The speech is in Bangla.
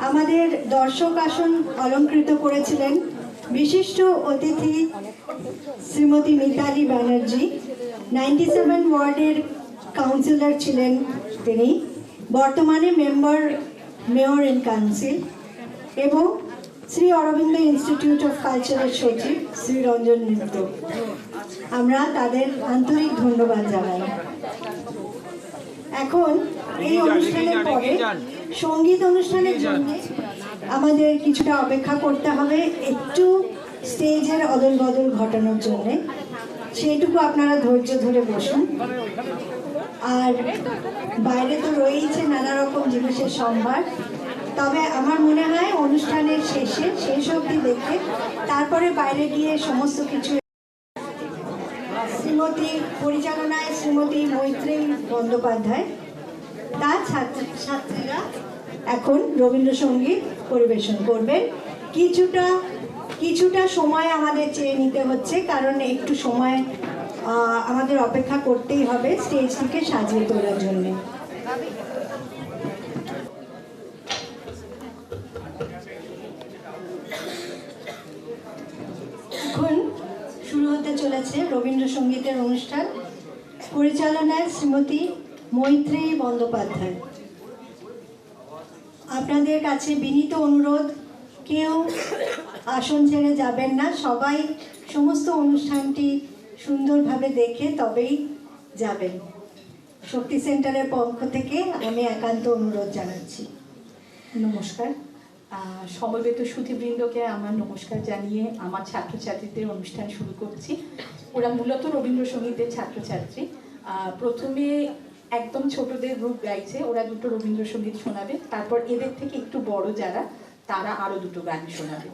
আমাদের দর্শক আসন অলঙ্কৃত করেছিলেন বিশিষ্ট অতিথি শ্রীমতী মিতালি ব্যানার্জি। 97 ওয়ার্ডের কাউন্সিলর ছিলেন তিনি, বর্তমানে মেয়র ইন কাউন্সিল, এবং শ্রী অরবিন্দ ইনস্টিটিউট অফ কালচারের সচিব শ্রী রঞ্জন মিত্র। আমরা তাদের আন্তরিক ধন্যবাদ জানাই। এখন এই অনুষ্ঠানের পরে সঙ্গীত অনুষ্ঠানের জন্য আমাদের কিছুটা অপেক্ষা করতে হবে, একটু স্টেজের অদল বদল ঘটানোর জন্য। সেইটুকু আপনারা ধৈর্য ধরে বসুন। আর বাইরে তো রয়েছে নানা রকম জিনিসের সম্ভার, তবে আমার মনে হয় অনুষ্ঠানের শেষে শেষ অবধি দেখে তারপরে বাইরে গিয়ে সমস্ত কিছু পরিচালনায় শ্রীমতী মৈত্রেয়ী বন্দ্যোপাধ্যায়, তার ছাত্রছাত্রীরা এখন রবীন্দ্রসঙ্গীত পরিবেশন করবেন। কিছুটা সময় আমাদের চেয়ে নিতে হচ্ছে, কারণ একটু সময় আমাদের অপেক্ষা করতেই হবে স্টেজটিকে সাজিয়ে তোলার জন্য। এখন শুরু হতে চলেছে রবীন্দ্রসঙ্গীতের অনুষ্ঠান, পরিচালনায় শ্রীমতী মৈত্রেয়ী বন্দ্যোপাধ্যায়। আপনাদের কাছে বিনীত অনুরোধ, কেউ আসন ছেড়ে যাবেন না, সবাই সমস্ত অনুষ্ঠানটি সুন্দরভাবে দেখে তবেই যাবেন। শক্তি সেন্টারের পক্ষ থেকে আমি একান্ত অনুরোধ জানাচ্ছি। নমস্কার। সমবেত সুধীবৃন্দকে আমার নমস্কার জানিয়ে আমার ছাত্রছাত্রীদের অনুষ্ঠান শুরু করছি। ওরা মূলত রবীন্দ্রসঙ্গীতের ছাত্রছাত্রী। প্রথমে একদম ছোটদের গ্রুপ গাইছে, ওরা দুটো রবীন্দ্রসঙ্গীত শোনাবে, তারপর এদের থেকে একটু বড় যারা, তারা আরও দুটো গান শোনাবে।